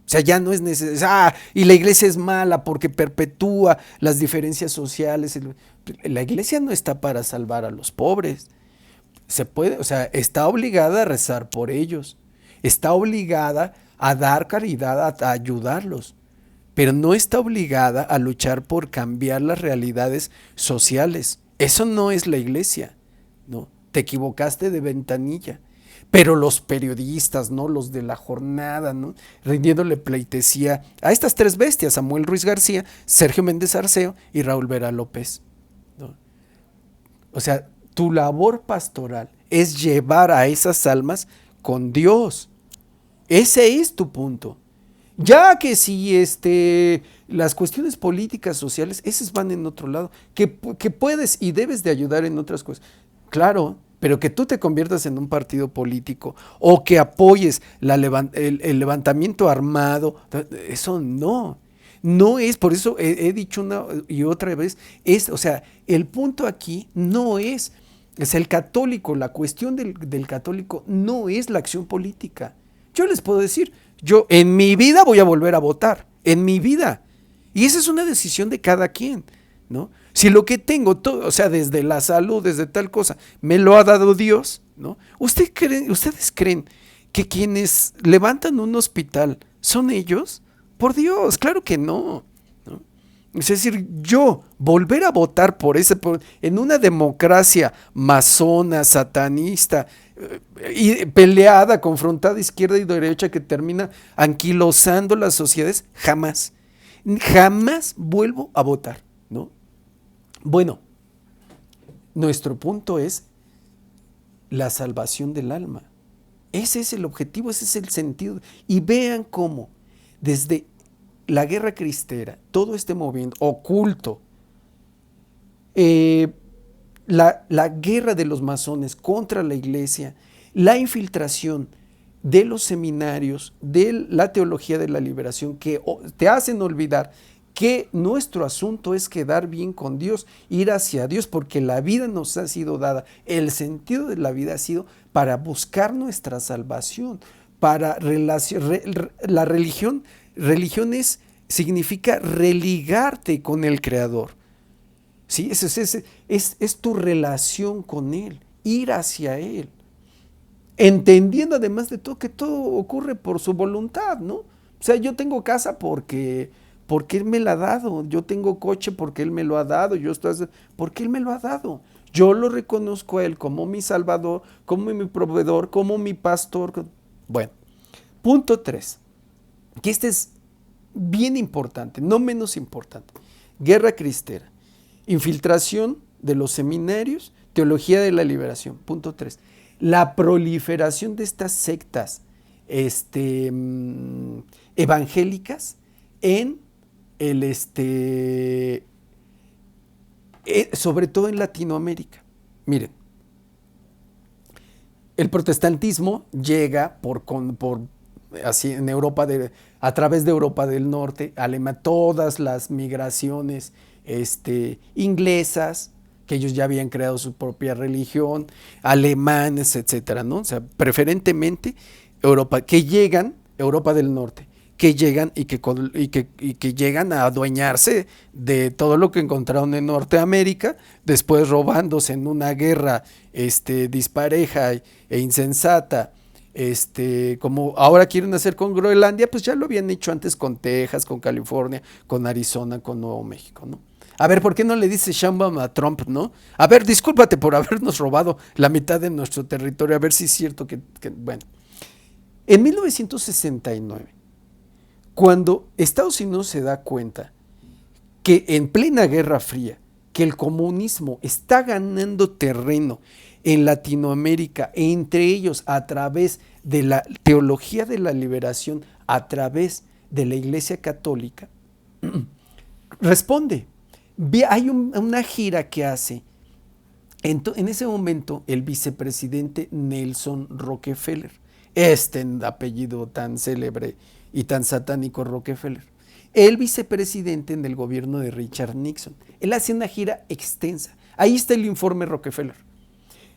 Speaker 1: O sea, ya no es necesario, y la iglesia es mala porque perpetúa las diferencias sociales. La iglesia no está para salvar a los pobres. O sea, está obligada a rezar por ellos. Está obligada a dar caridad, a ayudarlos. Pero no está obligada a luchar por cambiar las realidades sociales. Eso no es la iglesia, ¿no? Te equivocaste de ventanilla. Pero los periodistas, ¿no? Los de la jornada, ¿no? Rindiéndole pleitesía a estas tres bestias: Samuel Ruiz García, Sergio Méndez Arceo y Raúl Vera López, ¿no? O sea, tu labor pastoral es llevar a esas almas con Dios. Ese es tu punto. Ya que si las cuestiones políticas, sociales, esas van en otro lado, que puedes y debes de ayudar en otras cosas. Claro, pero que tú te conviertas en un partido político o que apoyes el levantamiento armado, eso no. No es, por eso he dicho una y otra vez, o sea, el punto aquí no es el católico, la cuestión del católico no es la acción política. Yo les puedo decir, yo en mi vida voy a volver a votar, en mi vida. Y esa es una decisión de cada quien, ¿no? Si lo que tengo, todo, o sea, desde la salud, desde tal cosa, me lo ha dado Dios, ¿no? ¿Ustedes creen que quienes levantan un hospital son ellos? Por Dios, claro que no, ¿no? Es decir, yo volver a votar en una democracia masona, satanista, y peleada, confrontada izquierda y derecha, que termina anquilosando las sociedades, jamás vuelvo a votar, ¿no? Bueno, nuestro punto es la salvación del alma. Ese es el objetivo, ese es el sentido. Y vean cómo desde la guerra cristera, todo este movimiento oculto, la guerra de los masones contra la iglesia, la infiltración de los seminarios, de la teología de la liberación, que te hacen olvidar que nuestro asunto es quedar bien con Dios, ir hacia Dios, porque la vida nos ha sido dada, el sentido de la vida ha sido para buscar nuestra salvación, para la religión significa religarte con el Creador. ¿Sí? Es tu relación con Él, ir hacia Él, entendiendo además de todo que todo ocurre por su voluntad, ¿no? O sea, yo tengo casa porque Él me la ha dado, yo tengo coche porque Él me lo ha dado, yo estoy porque Él me lo ha dado. Yo lo reconozco a Él como mi Salvador, como mi proveedor, como mi pastor. Bueno, punto 3, que este es bien importante, no menos importante. Guerra cristera, infiltración de los seminarios, teología de la liberación. Punto 3, la proliferación de estas sectas evangélicas en sobre todo en Latinoamérica. Miren, el protestantismo llega así en Europa a través de Europa del Norte, todas las migraciones inglesas, que ellos ya habían creado su propia religión, alemanes, etcétera, ¿no? O sea, preferentemente Europa del Norte, que llegan y que llegan a adueñarse de todo lo que encontraron en Norteamérica, después robándose en una guerra dispareja e insensata, como ahora quieren hacer con Groenlandia, pues ya lo habían hecho antes con Texas, con California, con Arizona, con Nuevo México, ¿no? A ver, ¿por qué no le dice Sheinbaum a Trump, no? A ver, discúlpate por habernos robado la mitad de nuestro territorio, a ver si es cierto bueno. En 1969, cuando Estados Unidos se da cuenta que en plena Guerra Fría, que el comunismo está ganando terreno en Latinoamérica, entre ellos a través de la teología de la liberación, a través de la Iglesia Católica, responde. Hay una gira que hace en ese momento el vicepresidente Nelson Rockefeller, apellido tan célebre y tan satánico Rockefeller, el vicepresidente en el gobierno de Richard Nixon. Él hace una gira extensa. Ahí está el informe Rockefeller.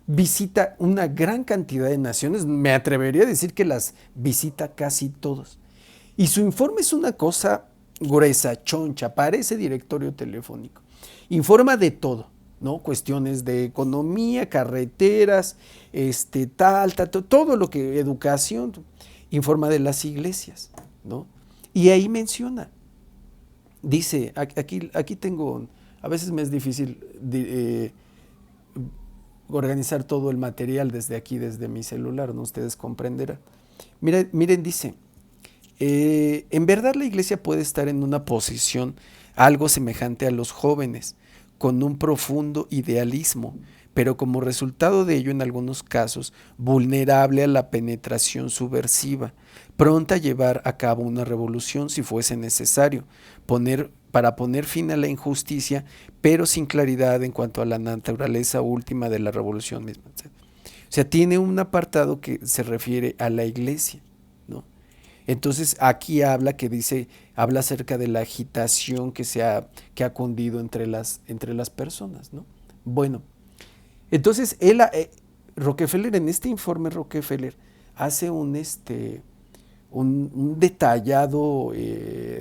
Speaker 1: Visita una gran cantidad de naciones, me atrevería a decir que las visita casi todos. Y su informe es una cosa gruesa, choncha, parece directorio telefónico. Informa de todo, ¿no? Cuestiones de economía, carreteras, todo lo que, educación, informa de las iglesias, ¿no? Y ahí menciona, dice, aquí tengo, a veces me es difícil organizar todo el material desde aquí, desde mi celular, ¿no? Ustedes comprenderán. Miren, dice, en verdad la iglesia puede estar en una posición algo semejante a los jóvenes, con un profundo idealismo, pero como resultado de ello en algunos casos vulnerable a la penetración subversiva, pronta a llevar a cabo una revolución si fuese necesario, para poner fin a la injusticia, pero sin claridad en cuanto a la naturaleza última de la revolución misma. O sea, tiene un apartado que se refiere a la iglesia, ¿no? Entonces aquí habla acerca de la agitación que ha cundido entre las personas, ¿no? Bueno, entonces Rockefeller, en este informe Rockefeller, hace un detallado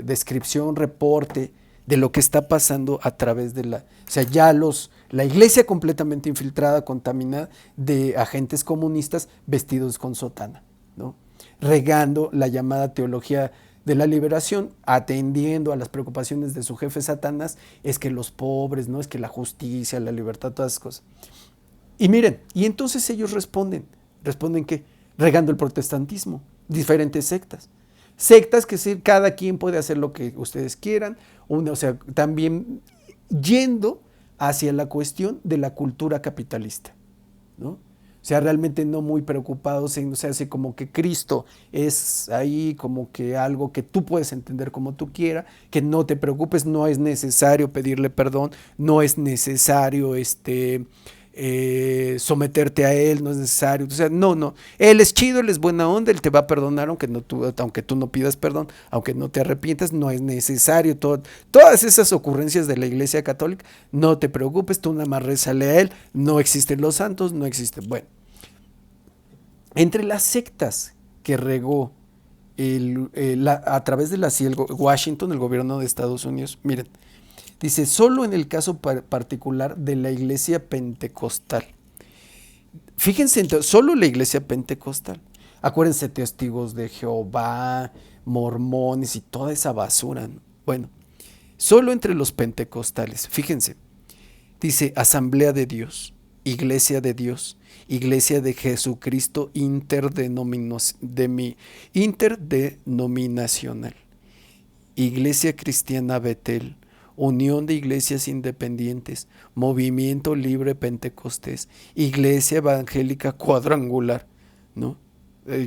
Speaker 1: descripción, reporte de lo que está pasando a través de o sea, ya la iglesia completamente infiltrada, contaminada de agentes comunistas vestidos con sotana, ¿no? Regando la llamada teología de la liberación, atendiendo a las preocupaciones de su jefe Satanás, es que los pobres, ¿no? Es que la justicia, la libertad, todas esas cosas. Y miren, y entonces ellos responden ¿qué? Regando el protestantismo, diferentes sectas que sí, cada quien puede hacer lo que ustedes quieran, o sea, también yendo hacia la cuestión de la cultura capitalista, ¿no? O sea, realmente no muy preocupados o sea, así como que Cristo es ahí como que algo que tú puedes entender como tú quieras, que no te preocupes, no es necesario pedirle perdón, no es necesario someterte a él, no es necesario. O sea, no. Él es chido, él es buena onda, él te va a perdonar aunque tú no pidas perdón, aunque no te arrepientas, no es necesario. Todas esas ocurrencias de la Iglesia Católica, no te preocupes, tú nada más rézale a él, no existen los santos, no existen. Bueno, entre las sectas que regó a través de Washington, el gobierno de Estados Unidos, miren, dice, solo en el caso particular de la iglesia pentecostal. Fíjense, solo la iglesia pentecostal. Acuérdense, testigos de Jehová, mormones y toda esa basura, ¿no? Bueno, solo entre los pentecostales, fíjense, dice Asamblea de Dios, Iglesia de Dios, Iglesia de Jesucristo interdenominacional, Iglesia Cristiana Betel, Unión de Iglesias Independientes, Movimiento Libre Pentecostés, Iglesia Evangélica Cuadrangular, ¿no?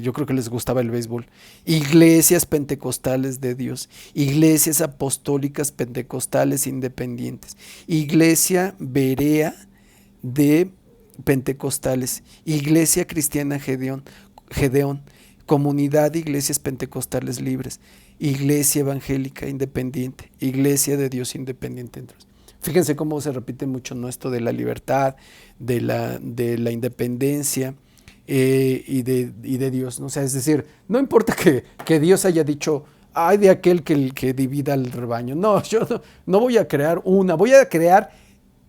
Speaker 1: Yo creo que les gustaba el béisbol. Iglesias Pentecostales de Dios, Iglesias Apostólicas Pentecostales Independientes, Iglesia Berea de Pentecostales, Iglesia Cristiana Gedeón, Comunidad de Iglesias Pentecostales Libres, Iglesia Evangélica Independiente, Iglesia de Dios Independiente. Fíjense cómo se repite mucho, ¿no? Esto de la libertad, de la independencia y de Dios, ¿no? O sea, es decir, no importa que Dios haya dicho, ay de aquel que divida el rebaño. No, yo no voy a crear voy a crear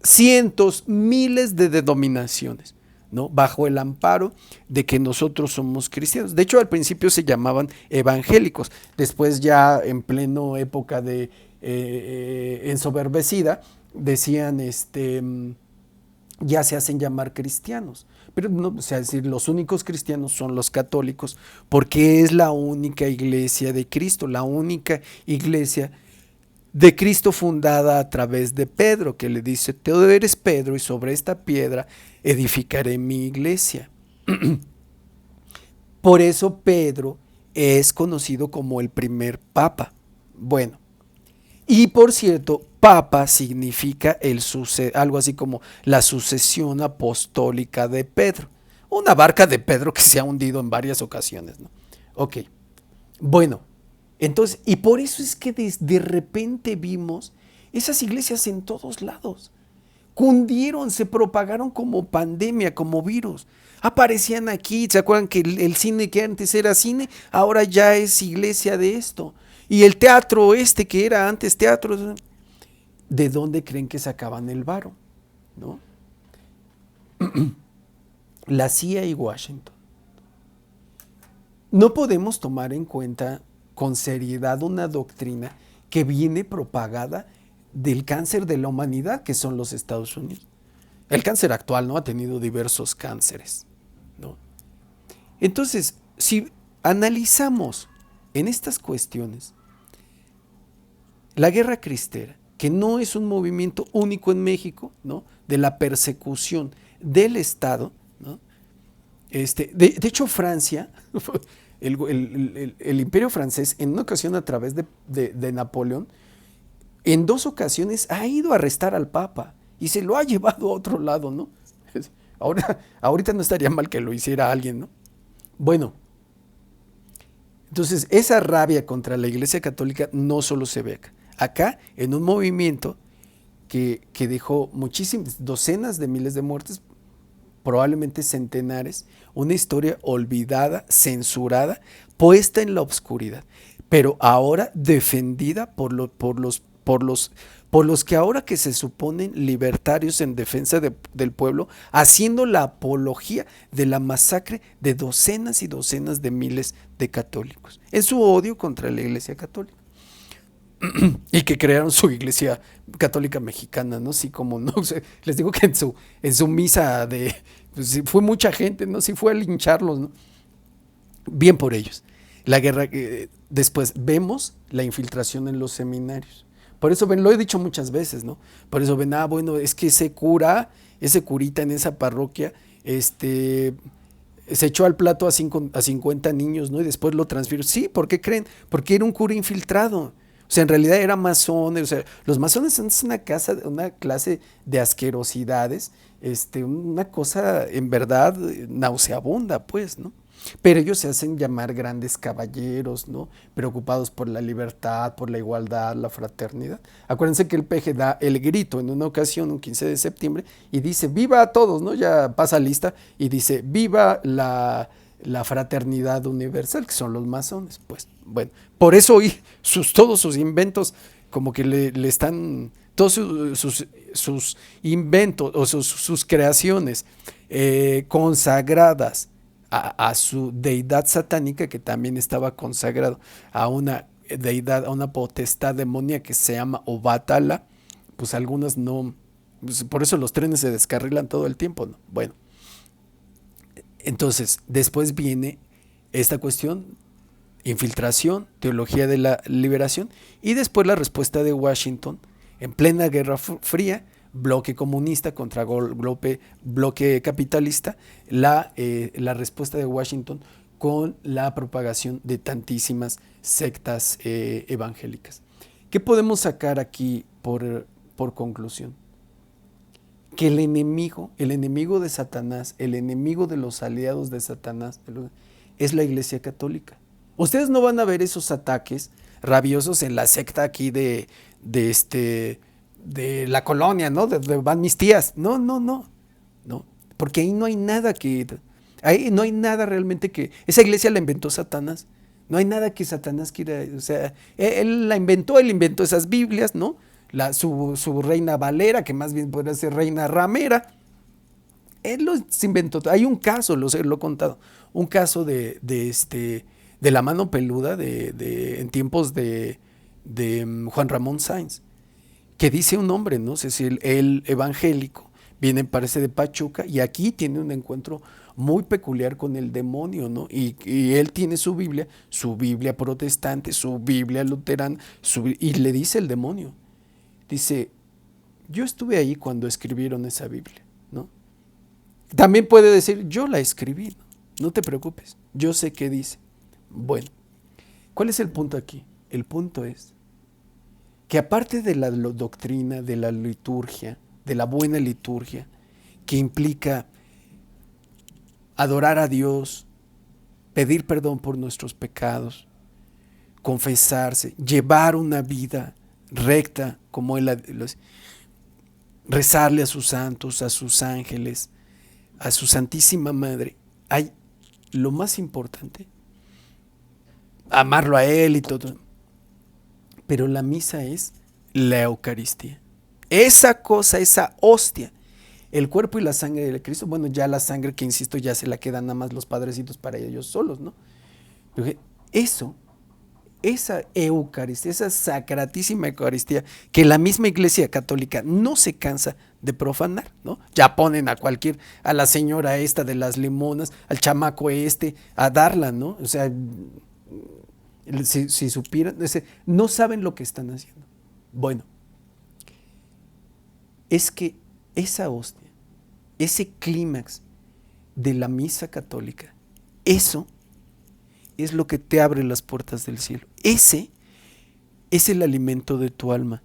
Speaker 1: cientos, miles de denominaciones, ¿no? Bajo el amparo de que nosotros somos cristianos. De hecho, al principio se llamaban evangélicos, después ya en pleno época de ensoberbecida, decían, ya se hacen llamar cristianos. Pero no, o sea, es decir, los únicos cristianos son los católicos, porque es la única iglesia de Cristo, la única iglesia de Cristo fundada a través de Pedro, que le dice, tú eres Pedro y sobre esta piedra edificaré mi iglesia. Por eso Pedro es conocido como el primer papa. Bueno, y por cierto, papa significa algo así como la sucesión apostólica de Pedro. Una barca de Pedro que se ha hundido en varias ocasiones, ¿no? Ok, bueno. Entonces, y por eso es que de repente vimos esas iglesias en todos lados. Cundieron, se propagaron como pandemia, como virus. Aparecían aquí, ¿se acuerdan que el cine que antes era cine, ahora ya es iglesia de esto? Y el teatro que era antes teatro, ¿de dónde creen que sacaban el varo? ¿No? La CIA y Washington. No podemos tomar en cuenta con seriedad una doctrina que viene propagada del cáncer de la humanidad, que son los Estados Unidos. El cáncer actual, ¿no? Ha tenido diversos cánceres, ¿no? Entonces, si analizamos en estas cuestiones la guerra cristera, que no es un movimiento único en México, ¿no? De la persecución del Estado, ¿no? De hecho, Francia, el imperio francés, en una ocasión a través de Napoleón, en 2 ocasiones ha ido a arrestar al Papa y se lo ha llevado a otro lado, ¿no? Ahorita no estaría mal que lo hiciera alguien, ¿no? Bueno, entonces esa rabia contra la Iglesia Católica no solo se ve acá en un movimiento que dejó muchísimas, docenas de miles de muertes, probablemente centenares, una historia olvidada, censurada, puesta en la oscuridad, pero ahora defendida por los que ahora que se suponen libertarios en defensa del pueblo, haciendo la apología de la masacre de docenas y docenas de miles de católicos, en su odio contra la Iglesia Católica. Y que crearon su Iglesia Católica Mexicana, ¿no? Sí, como no, o sea, les digo que en su misa pues, fue mucha gente, ¿no? Sí fue a lincharlos, ¿no? Bien por ellos. La guerra, después vemos la infiltración en los seminarios. Por eso ven, lo he dicho muchas veces, ¿no? Por eso ven, bueno, es que ese curita en esa parroquia, se echó al plato a 50 niños, ¿no? Y después lo transfirió. Sí, ¿por qué creen? Porque era un cura infiltrado. O sea, en realidad era masones, o sea, los masones son una clase de asquerosidades, una cosa en verdad nauseabunda, pues, ¿no? Pero ellos se hacen llamar grandes caballeros, ¿no? Preocupados por la libertad, por la igualdad, la fraternidad. Acuérdense que el peje da el grito en una ocasión, un 15 de septiembre, y dice, viva a todos, ¿no? Ya pasa lista y dice, viva la fraternidad universal, que son los masones. Pues, bueno, por eso hoy todos sus inventos, como que le están, todos sus inventos o sus creaciones consagradas a su deidad satánica, que también estaba consagrado a una deidad, a una potestad demoníaca que se llama Obatala, pues algunas no, pues por eso los trenes se descarrilan todo el tiempo, ¿no? Bueno, entonces después viene esta cuestión, infiltración, teología de la liberación, y después la respuesta de Washington en plena Guerra Fría, bloque comunista contra bloque capitalista, la respuesta de Washington con la propagación de tantísimas sectas evangélicas. ¿Qué podemos sacar aquí por conclusión? Que el enemigo de Satanás, el enemigo de los aliados de Satanás, es la Iglesia Católica. Ustedes no van a ver esos ataques rabiosos en la secta aquí de la colonia, ¿no? De van mis tías. No, no, no, no. Porque ahí no hay nada ahí no hay nada realmente esa iglesia la inventó Satanás. No hay nada que Satanás quiera, o sea, él inventó esas Biblias, ¿no? Su reina Valera, que más bien podría ser reina ramera. Él los inventó. Hay un caso, lo he contado, un caso de la mano peluda en tiempos de Juan Ramón Sáenz, que dice un hombre, no sé si el evangélico, viene, parece de Pachuca, y aquí tiene un encuentro muy peculiar con el demonio, ¿no? Y él tiene su Biblia protestante, su Biblia luterana, y le dice el demonio, dice, yo estuve ahí cuando escribieron esa Biblia, ¿no? También puede decir, yo la escribí, no te preocupes, yo sé qué dice. Bueno, ¿cuál es el punto aquí? El punto es que aparte de la doctrina, de la liturgia, de la buena liturgia, que implica adorar a Dios, pedir perdón por nuestros pecados, confesarse, llevar una vida recta, como Él, rezarle a sus santos, a sus ángeles, a su Santísima Madre, hay lo más importante, amarlo a Él y todo. Pero la misa es la Eucaristía. Esa cosa, esa hostia, el cuerpo y la sangre de Cristo, bueno, ya la sangre que insisto ya se la quedan nada más los padrecitos para ellos solos, ¿no? Eso, esa Eucaristía, esa sacratísima Eucaristía, que la misma Iglesia Católica no se cansa de profanar, ¿no? Ya ponen a la señora esta de las limonas, al chamaco a darla, ¿no? O sea, si supieran, no saben lo que están haciendo. Bueno, es que esa hostia, ese clímax de la misa católica, eso es lo que te abre las puertas del cielo. Ese es el alimento de tu alma.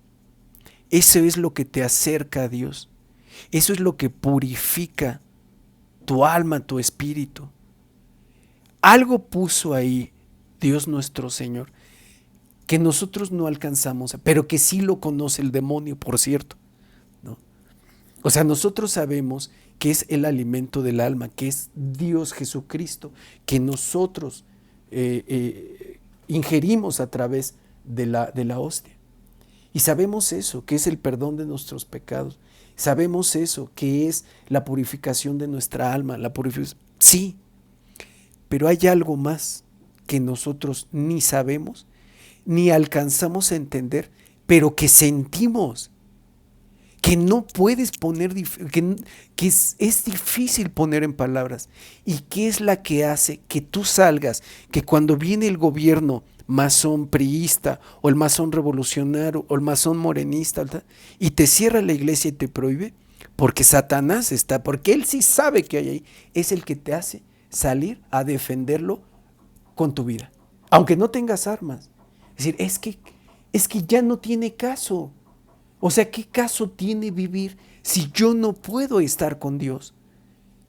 Speaker 1: Eso es lo que te acerca a Dios. Eso es lo que purifica tu alma, tu espíritu. Algo puso ahí Dios nuestro Señor que nosotros no alcanzamos, pero que sí lo conoce el demonio, por cierto, ¿no? O sea, nosotros sabemos que es el alimento del alma, que es Dios Jesucristo, que nosotros ingerimos a través de la hostia. Y sabemos eso, que es el perdón de nuestros pecados. Sabemos eso, que es la purificación de nuestra alma, sí, pero hay algo más que nosotros ni sabemos, ni alcanzamos a entender, pero que sentimos, que no puedes poner, que es difícil poner en palabras, y que es la que hace que tú salgas, que cuando viene el gobierno masón priista, o el masón revolucionario, o el masón morenista, y te cierra la iglesia y te prohíbe, porque Satanás porque él sí sabe que hay ahí, es el que te hace salir a defenderlo con tu vida, aunque no tengas armas. Es decir, es que ya no tiene caso. O sea, ¿qué caso tiene vivir si yo no puedo estar con Dios,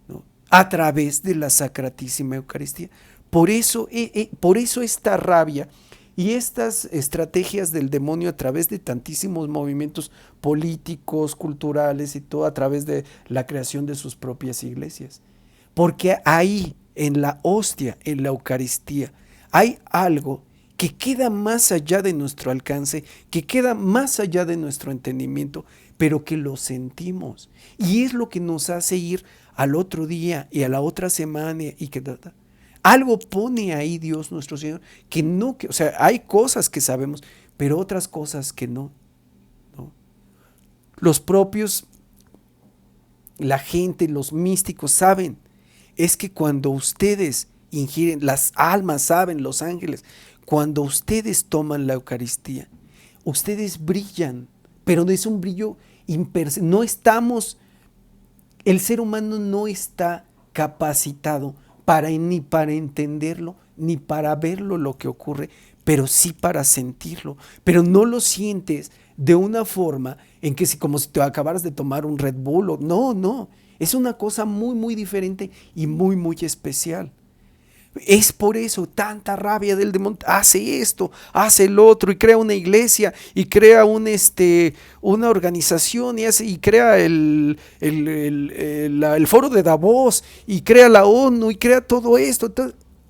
Speaker 1: ¿no? A través de la Sacratísima Eucaristía? Por eso esta rabia y estas estrategias del demonio a través de tantísimos movimientos políticos, culturales y todo, a través de la creación de sus propias iglesias. Porque ahí, en la hostia, en la Eucaristía, hay algo que queda más allá de nuestro alcance, que queda más allá de nuestro entendimiento, pero que lo sentimos. Y es lo que nos hace ir al otro día y a la otra semana y que algo pone ahí Dios nuestro Señor que no, o sea, hay cosas que sabemos, pero otras cosas que no, ¿no? Los propios, la gente, los místicos saben, es que cuando ustedes ingieren, las almas saben, los ángeles, cuando ustedes toman la Eucaristía, ustedes brillan, pero no es un brillo imperceptible, no estamos, el ser humano no está capacitado ni para entenderlo, ni para verlo lo que ocurre, pero sí para sentirlo. Pero no lo sientes de una forma en que como si te acabaras de tomar un Red Bull. No, no. Es una cosa muy, muy diferente y muy, muy especial. Es por eso tanta rabia del demonio. Hace esto, hace el otro, y crea una iglesia, y crea una organización, y crea el foro de Davos, y crea la ONU, y crea todo esto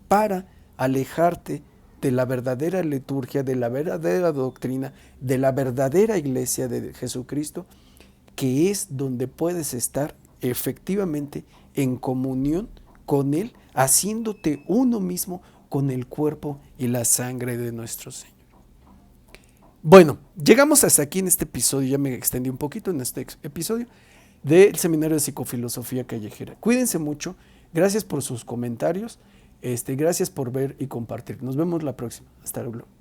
Speaker 1: para alejarte de la verdadera liturgia, de la verdadera doctrina, de la verdadera iglesia de Jesucristo, que es donde puedes estar efectivamente en comunión con Él, haciéndote uno mismo con el cuerpo y la sangre de nuestro Señor. Bueno, llegamos hasta aquí en este episodio, ya me extendí un poquito en este episodio del Seminario de Psicofilosofía Callejera. Cuídense mucho, gracias por sus comentarios, gracias por ver y compartir. Nos vemos la próxima. Hasta luego.